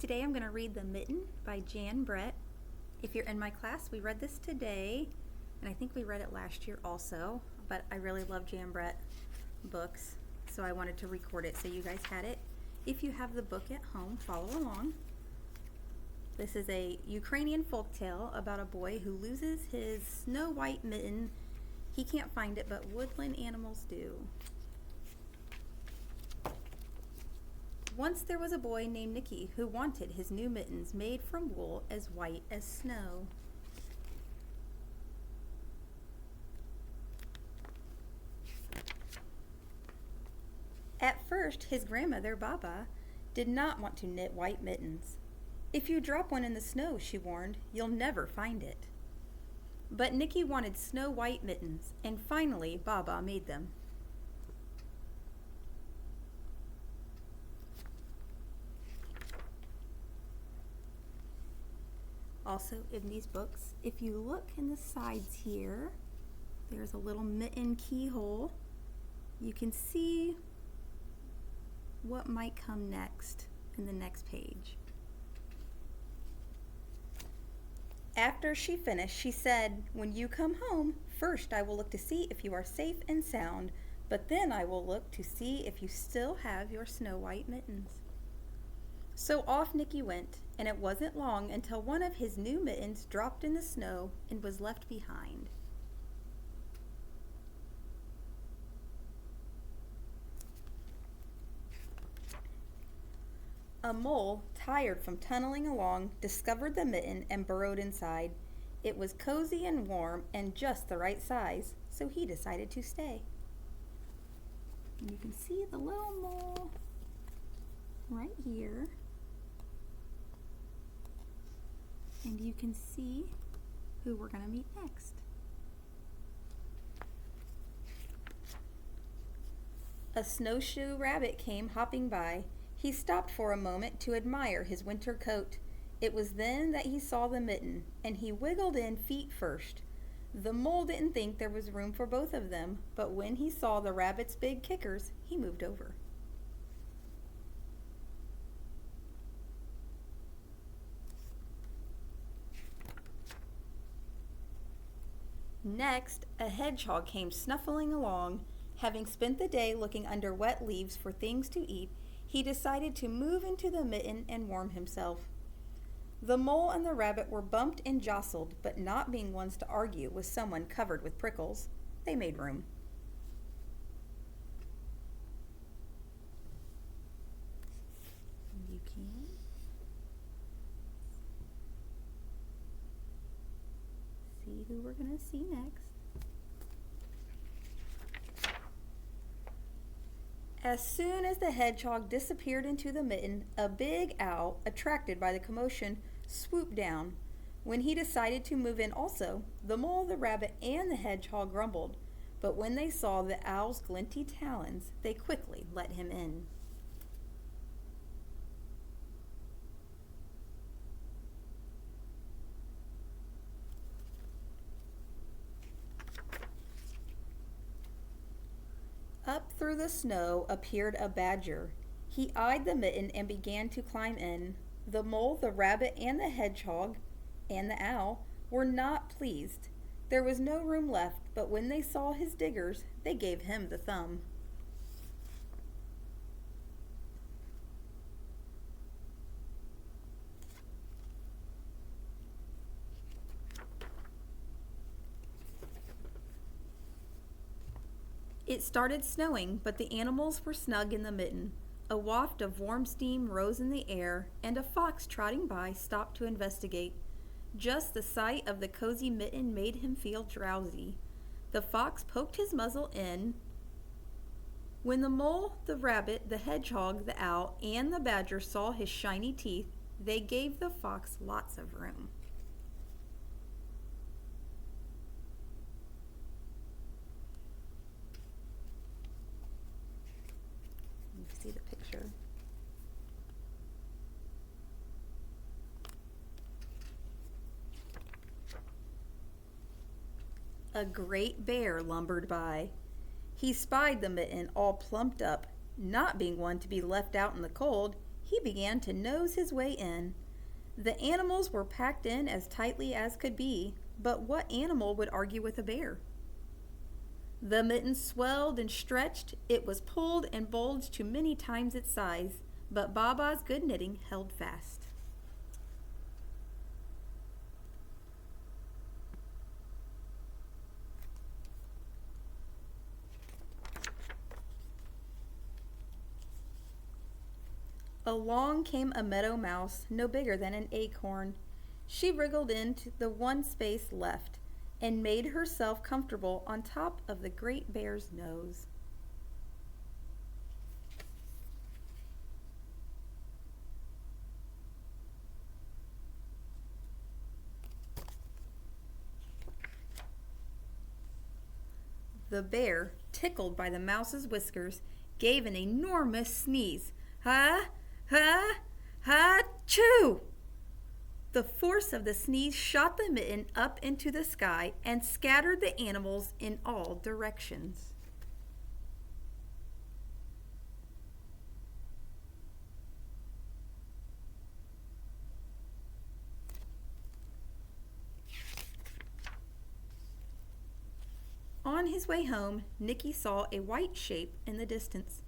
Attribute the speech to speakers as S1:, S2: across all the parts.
S1: Today I'm going to read The Mitten by Jan Brett. If you're in my class, we read this today, and I think we read it last year also, but I really love Jan Brett books, so I wanted to record it so you guys had it. If you have the book at home, follow along. This is a Ukrainian folktale about a boy who loses his snow white mitten. He can't find it, but woodland animals do. Once there was a boy named Nicky who wanted his new mittens made from wool as white as snow. At first, his grandmother, Baba, did not want to knit white mittens. "If you drop one in the snow," she warned, "you'll never find it." But Nicky wanted snow white mittens, and finally Baba made them. Also, in these books, if you look in the sides here, there's a little mitten keyhole. You can see what might come next in the next page. After she finished, she said, "When you come home, first I will look to see if you are safe and sound, but then I will look to see if you still have your snow white mittens." So off Nicky went, and it wasn't long until one of his new mittens dropped in the snow and was left behind. A mole, tired from tunneling along, discovered the mitten and burrowed inside. It was cozy and warm and just the right size, so he decided to stay. And you can see the little mole right here. And you can see who we're going to meet next. A snowshoe rabbit came hopping by. He stopped for a moment to admire his winter coat. It was then that he saw the mitten, and he wiggled in feet first. The mole didn't think there was room for both of them, but when he saw the rabbit's big kickers, he moved over. Next, a hedgehog came snuffling along. Having spent the day looking under wet leaves for things to eat, he decided to move into the mitten and warm himself. The mole and the rabbit were bumped and jostled, but not being ones to argue with someone covered with prickles, they made room. You can see who we're going to see next. As soon as the hedgehog disappeared into the mitten, a big owl, attracted by the commotion, swooped down. When he decided to move in also, the mole, the rabbit, and the hedgehog grumbled, but when they saw the owl's glinty talons, they quickly let him in. Up through the snow appeared a badger. He eyed the mitten and began to climb in. The mole, the rabbit, and the hedgehog, and the owl were not pleased. There was no room left, but when they saw his diggers, they gave him the thumb. It started snowing, but the animals were snug in the mitten. A waft of warm steam rose in the air, and a fox trotting by stopped to investigate. Just the sight of the cozy mitten made him feel drowsy. The fox poked his muzzle in. When the mole, the rabbit, the hedgehog, the owl, and the badger saw his shiny teeth, they gave the fox lots of room. You can see the picture. A great bear lumbered by. He spied the mitten all plumped up. Not being one to be left out in the cold, he began to nose his way in. The animals were packed in as tightly as could be, but what animal would argue with a bear? The mitten swelled and stretched, it was pulled and bulged to many times its size, but Baba's good knitting held fast. Along came a meadow mouse, no bigger than an acorn. She wriggled into the one space left and made herself comfortable on top of the great bear's nose. The bear, tickled by the mouse's whiskers, gave an enormous sneeze. Ha! Ha! Ha-choo! The force of the sneeze shot the mitten up into the sky and scattered the animals in all directions. On his way home, Nicky saw a white shape in the distance.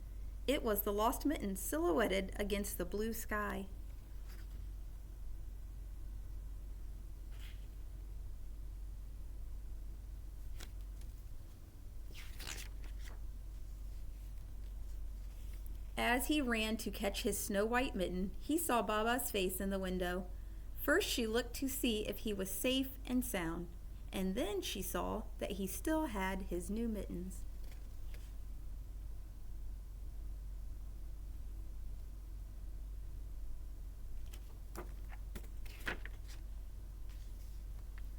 S1: It was the lost mitten silhouetted against the blue sky. As he ran to catch his snow-white mitten, he saw Baba's face in the window. First she looked to see if he was safe and sound, and then she saw that he still had his new mittens.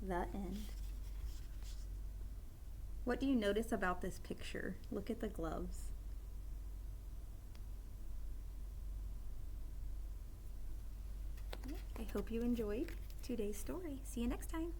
S1: The end. What do you notice about this picture? Look at the gloves. I hope you enjoyed today's story. See you next time.